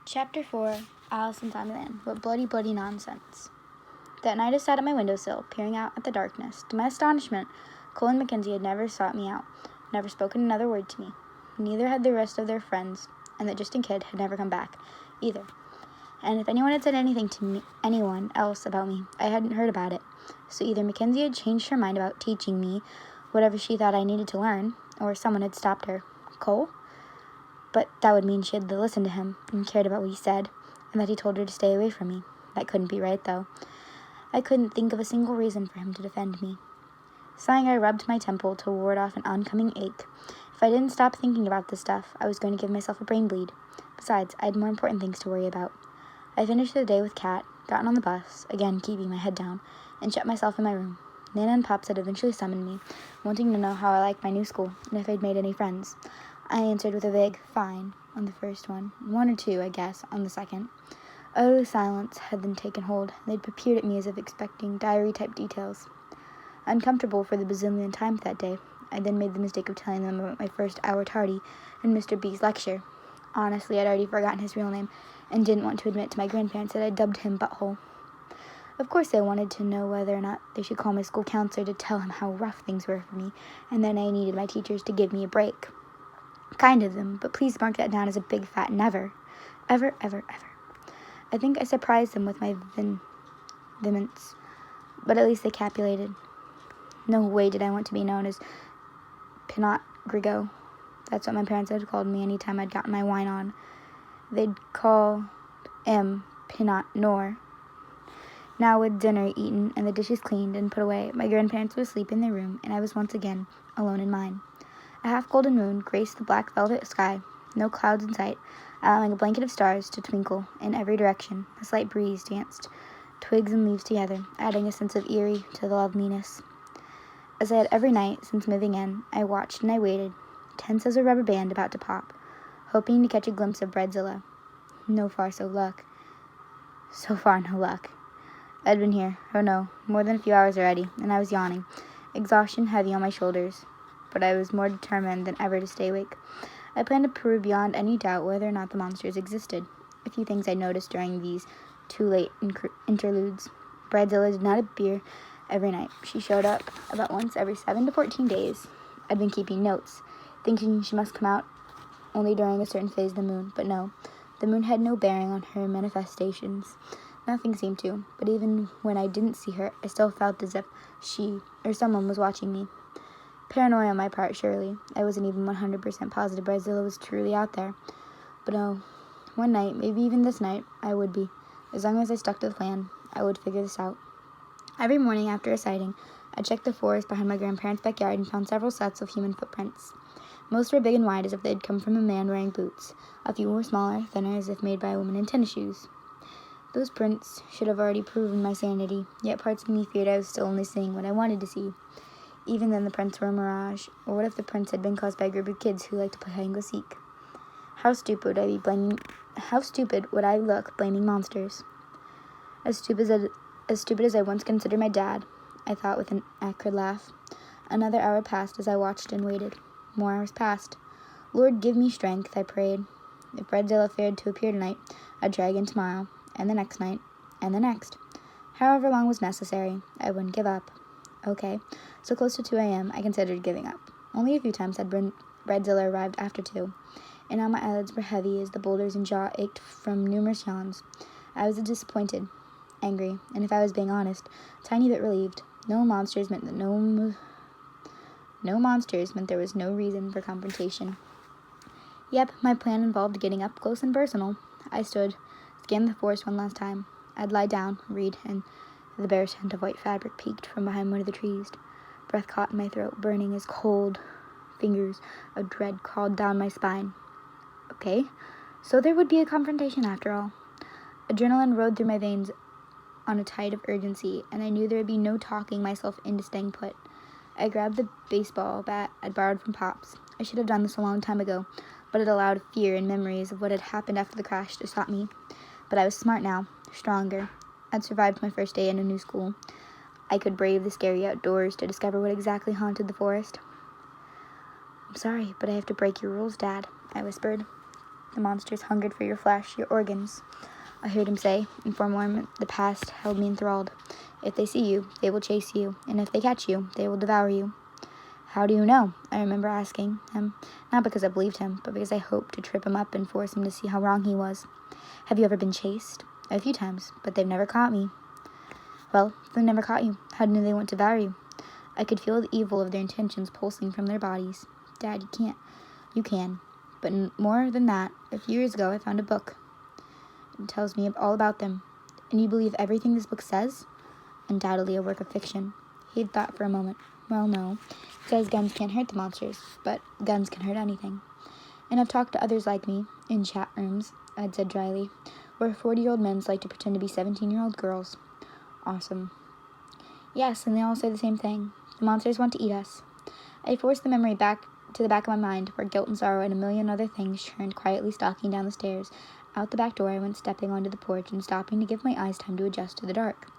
Chapter 4, Alice in Zombieland. What bloody, bloody nonsense. That night I sat at my windowsill, peering out at the darkness. To my astonishment, Cole and Mackenzie had never sought me out, never spoken another word to me. Neither had the rest of their friends, and the Justin kid had never come back, either. And if anyone had said anything to anyone else about me, I hadn't heard about it. So either Mackenzie had changed her mind about teaching me whatever she thought I needed to learn, or someone had stopped her. Cole? But that would mean she had to listen to him and cared about what he said, and that he told her to stay away from me. That couldn't be right, though. I couldn't think of a single reason for him to defend me. Sighing, I rubbed my temple to ward off an oncoming ache. If I didn't stop thinking about this stuff, I was going to give myself a brain bleed. Besides, I had more important things to worry about. I finished the day with Kat, gotten on the bus, again keeping my head down, and shut myself in my room. Nana and Pops had eventually summoned me, wanting to know how I liked my new school and if I'd made any friends. I answered with a vague fine on the first one, one or two, I guess, on the second. Utter silence had then taken hold. They'd peered at me as if expecting diary-type details. Uncomfortable for the bazillionth time that day, I then made the mistake of telling them about my first hour tardy in Mr. B's lecture. Honestly, I'd already forgotten his real name and didn't want to admit to my grandparents that I'd dubbed him Butthole. Of course, they wanted to know whether or not they should call my school counselor to tell him how rough things were for me, and then I needed my teachers to give me a break. Kind of them, but please mark that down as a big fat never. Ever, ever, ever. I think I surprised them with my vehemence, but at least they capitulated. No way did I want to be known as Pinot Grigo. That's what my parents had called me any time I'd gotten my wine on. They'd call Pinot Noir. Now, with dinner eaten and the dishes cleaned and put away, my grandparents were asleep in their room, and I was once again alone in mine. A half-golden moon graced the black velvet sky, no clouds in sight, allowing a blanket of stars to twinkle in every direction. A slight breeze danced twigs and leaves together, adding a sense of eerie to the loveliness. As I had every night since moving in, I watched and I waited, tense as a rubber band about to pop, hoping to catch a glimpse of Breadzilla. So far, no luck. I'd been here, oh no, more than a few hours already, and I was yawning, exhaustion heavy on my shoulders. But I was more determined than ever to stay awake. I planned to prove beyond any doubt whether or not the monsters existed. A few things I noticed during these too late interludes. Breadzilla did not appear every night. She showed up about once every 7 to 14 days. I'd been keeping notes, thinking she must come out only during a certain phase of the moon, but no. The moon had no bearing on her manifestations. Nothing seemed to, but even when I didn't see her, I still felt as if she or someone was watching me. Paranoia on my part, surely. I wasn't even 100% positive Breadzilla was truly out there. But oh, one night, maybe even this night, I would be. As long as I stuck to the plan, I would figure this out. Every morning after a sighting, I checked the forest behind my grandparents' backyard and found several sets of human footprints. Most were big and wide, as if they'd come from a man wearing boots. A few were smaller, thinner, as if made by a woman in tennis shoes. Those prints should have already proven my sanity, yet parts of me feared I was still only seeing what I wanted to see. Even then, the prints were a mirage. Or what if the prints had been caused by a group of kids who liked to play hide and go seek? How stupid would I look blaming monsters? As stupid as I once considered my dad, I thought with an acrid laugh. Another hour passed as I watched and waited. More hours passed. Lord, give me strength, I prayed. If Breadzilla failed to appear tonight, I'd try again tomorrow, and the next night, and the next. However long was necessary, I wouldn't give up. Okay, so close to 2 a.m., I considered giving up. Only a few times had Breadzilla arrived after 2, and now my eyelids were heavy as the boulders and jaw ached from numerous yawns. I was disappointed, angry, and if I was being honest, a tiny bit relieved. No monsters meant there was no reason for confrontation. Yep, my plan involved getting up close and personal. I stood, scanned the forest one last time. I'd lie down, read, and the bare scent of white fabric peeked from behind one of the trees. Breath caught in my throat, burning as cold fingers of dread crawled down my spine. Okay, so there would be a confrontation after all. Adrenaline rode through my veins on a tide of urgency, and I knew there would be no talking myself into staying put. I grabbed the baseball bat I'd borrowed from Pops. I should have done this a long time ago, but it allowed fear and memories of what had happened after the crash to stop me. But I was smart now, stronger. I'd survived my first day in a new school. I could brave the scary outdoors to discover what exactly haunted the forest. I'm sorry, but I have to break your rules, Dad, I whispered. The monsters hungered for your flesh, your organs. I heard him say, and for a moment the past held me enthralled. If they see you, they will chase you, and if they catch you, they will devour you. How do you know? I remember asking him, not because I believed him, but because I hoped to trip him up and force him to see how wrong he was. Have you ever been chased? A few times, but they've never caught me. Well, if they never caught you, how did they want to devour you? I could feel the evil of their intentions pulsing from their bodies. Dad, you can't. You can. But more than that, a few years ago I found a book. It tells me all about them. And you believe everything this book says? Undoubtedly a work of fiction. He thought for a moment. Well, no. He says guns can't hurt the monsters, but guns can hurt anything. And I've talked to others like me, in chat rooms, I'd said dryly, where 40-year-old men like to pretend to be 17-year-old girls. Awesome. Yes, and they all say the same thing. The monsters want to eat us. I forced the memory back to the back of my mind, where guilt and sorrow and a million other things churned quietly stalking down the stairs. Out the back door I went, stepping onto the porch and stopping to give my eyes time to adjust to the dark.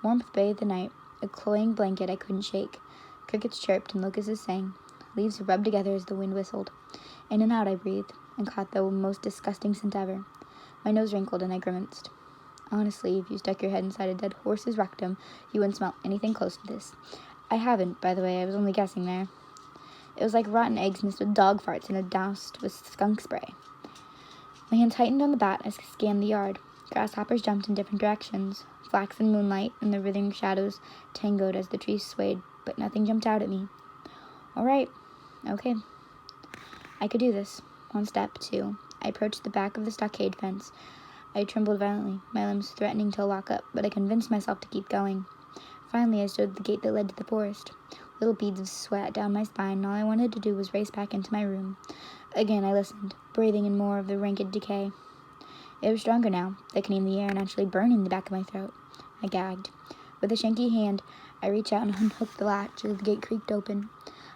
Warmth bathed the night, a cloying blanket I couldn't shake. Crickets chirped and locusts sang. Leaves rubbed together as the wind whistled. In and out I breathed, and caught the most disgusting scent ever. My nose wrinkled and I grimaced. Honestly, if you stuck your head inside a dead horse's rectum, you wouldn't smell anything close to this. I haven't, by the way, I was only guessing there. It was like rotten eggs mixed with dog farts and doused with skunk spray. My hand tightened on the bat as I scanned the yard. Grasshoppers jumped in different directions. Flaxen moonlight and the writhing shadows tangoed as the trees swayed, but nothing jumped out at me. All right. Okay. I could do this. One step, two. I approached the back of the stockade fence. I trembled violently, my limbs threatening to lock up, but I convinced myself to keep going. Finally, I stood at the gate that led to the forest. Little beads of sweat down my spine, and all I wanted to do was race back into my room. Again, I listened, breathing in more of the rancid decay. It was stronger now, thickening in the air and actually burning the back of my throat. I gagged. With a shanky hand, I reached out and unhooked the latch as the gate creaked open.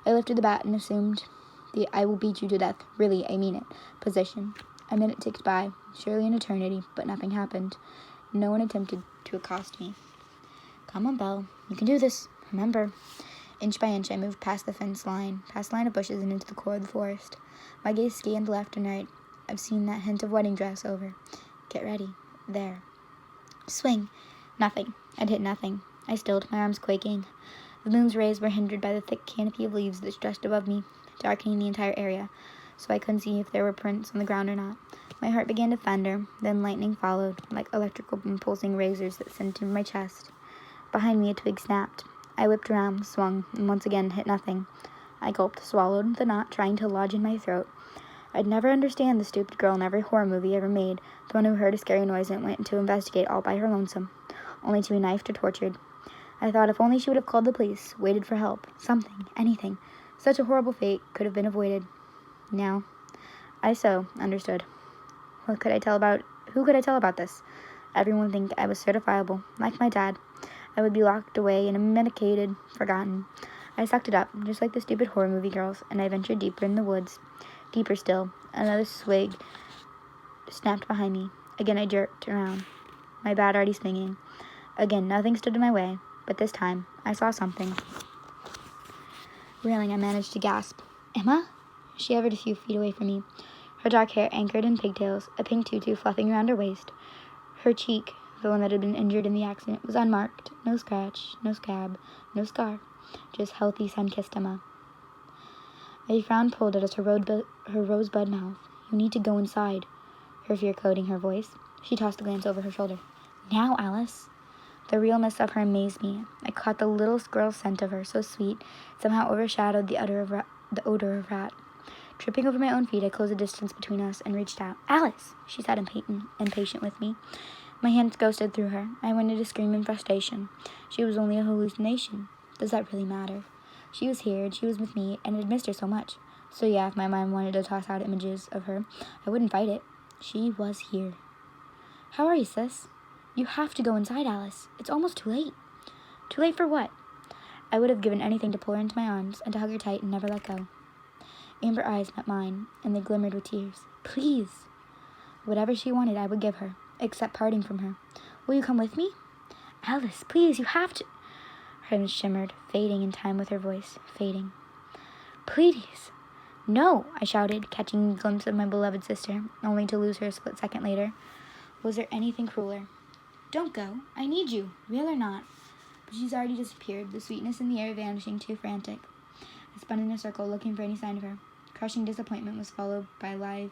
I lifted the bat and assumed the "I will beat you to death, really, I mean it" position. A minute ticked by, surely an eternity, but nothing happened. No one attempted to accost me. Come on, Belle. You can do this. Remember. Inch by inch, I moved past the fence line, past the line of bushes and into the core of the forest. My gaze scanned left and right. I've seen that hint of wedding dress over. Get ready. There. Swing. Nothing. I'd hit nothing. I stilled, my arms quaking. The moon's rays were hindered by the thick canopy of leaves that stretched above me, darkening the entire area, so I couldn't see if there were prints on the ground or not. My heart began to thunder, then lightning followed, like electrical impulsing razors that sent to my chest. Behind me, a twig snapped. I whipped around, swung, and once again hit nothing. I gulped, swallowed the knot trying to lodge in my throat. I'd never understand the stupid girl in every horror movie ever made, the one who heard a scary noise and went to investigate all by her lonesome, only to be knifed or tortured. I thought if only she would have called the police, waited for help, something, anything. Such a horrible fate could have been avoided. Now, I so understood. Who could I tell about this? Everyone would think I was certifiable, like my dad. I would be locked away and medicated, forgotten. I sucked it up, just like the stupid horror movie girls, and I ventured deeper in the woods. Deeper still. Another swig snapped behind me. Again I jerked around, my bat already swinging. Again, nothing stood in my way, but this time I saw something. Reeling, I managed to gasp. Emma? She hovered a few feet away from me, her dark hair anchored in pigtails, a pink tutu fluffing around her waist. Her cheek, the one that had been injured in the accident, was unmarked. No scratch, no scab, no scar. Just healthy, sun-kissed Emma. A frown pulled at her rosebud mouth. You need to go inside, her fear coating her voice. She tossed a glance over her shoulder. Now, Alice. The realness of her amazed me. I caught the little squirrel scent of her, so sweet, somehow overshadowed the odor of rat. Tripping over my own feet, I closed the distance between us and reached out. Alice! She sat impatient with me. My hands ghosted through her. I wanted to scream in frustration. She was only a hallucination. Does that really matter? She was here, and she was with me, and I'd missed her so much. So yeah, if my mind wanted to toss out images of her, I wouldn't fight it. She was here. How are you, sis? You have to go inside, Alice. It's almost too late. Too late for what? I would have given anything to pull her into my arms and to hug her tight and never let go. Amber eyes met mine, and they glimmered with tears. Please. Whatever she wanted, I would give her, except parting from her. Will you come with me? Alice, please, you have to. Her hands shimmered, fading in time with her voice, fading. Please. No, I shouted, catching a glimpse of my beloved sister, only to lose her a split second later. Was there anything crueler? Don't go. I need you, real or not. But she's already disappeared, the sweetness in the air vanishing too frantic. I spun in a circle, looking for any sign of her. Crushing disappointment was followed by live,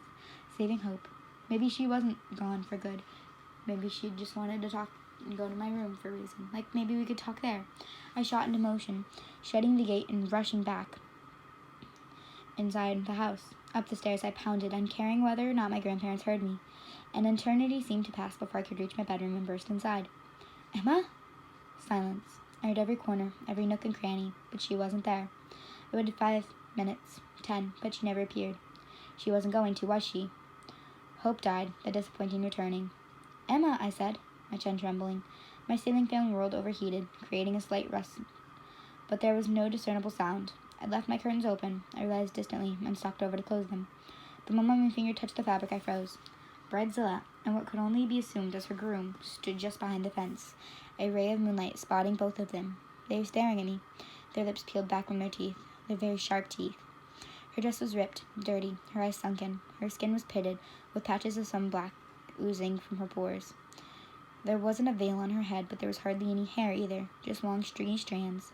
saving hope. Maybe she wasn't gone for good. Maybe she just wanted to talk and go to my room for a reason. Like maybe we could talk there. I shot into motion, shutting the gate and rushing back inside the house. Up the stairs I pounded, uncaring whether or not my grandparents heard me. An eternity seemed to pass before I could reach my bedroom and burst inside. Emma? Silence. I heard every corner, every nook and cranny, but she wasn't there. I waited 5 minutes, 10, but she never appeared. She wasn't going to, was she? Hope died, the disappointing returning. Emma, I said, my chin trembling. My ceiling fan whirled overheated, creating a slight rust, but there was no discernible sound. I left my curtains open, I realized distantly, and stalked over to close them. The moment my finger touched the fabric, I froze. Bridezilla, and what could only be assumed as her groom, stood just behind the fence, a ray of moonlight spotting both of them. They were staring at me, their lips peeled back from their teeth, their very sharp teeth. Her dress was ripped, dirty, her eyes sunken. Her skin was pitted, with patches of sun black oozing from her pores. There wasn't a veil on her head, but there was hardly any hair either, just long stringy strands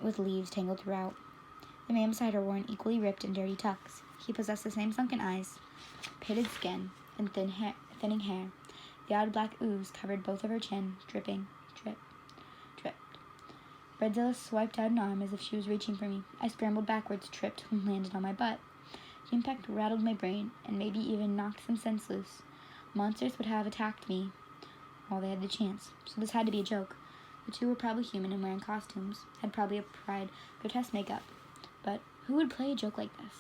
with leaves tangled throughout. The man beside her wore an equally ripped and dirty tux. He possessed the same sunken eyes, pitted skin, and thinning hair. The odd black ooze covered both of her chin, dripping, drip, dripped. Bridezilla swiped out an arm as if she was reaching for me. I scrambled backwards, tripped, and landed on my butt. The impact rattled my brain, and maybe even knocked some sense loose. Monsters would have attacked me while they had the chance, so this had to be a joke. The two were probably human and wearing costumes, had probably applied grotesque makeup. But who would play a joke like this?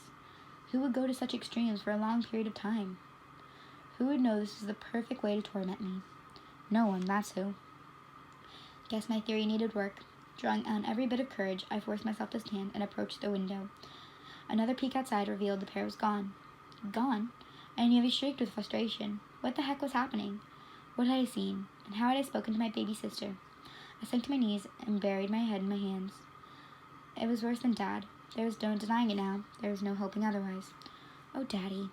Who would go to such extremes for a long period of time? Who would know this was the perfect way to torment me? No one, that's who. Guess my theory needed work. Drawing on every bit of courage, I forced myself to stand and approached the window. Another peek outside revealed the pair was gone. Gone? I nearly shrieked with frustration. What the heck was happening? What had I seen? And how had I spoken to my baby sister? I sank to my knees and buried my head in my hands. It was worse than Dad. There was no denying it now. There was no hoping otherwise. Oh, Daddy.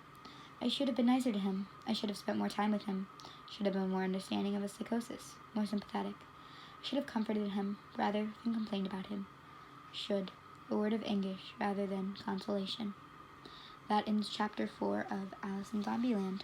I should have been nicer to him. I should have spent more time with him. Should have been more understanding of his psychosis, more sympathetic. I should have comforted him rather than complained about him. Should. A word of anguish rather than consolation. That ends chapter 4 of Alice in Zombieland.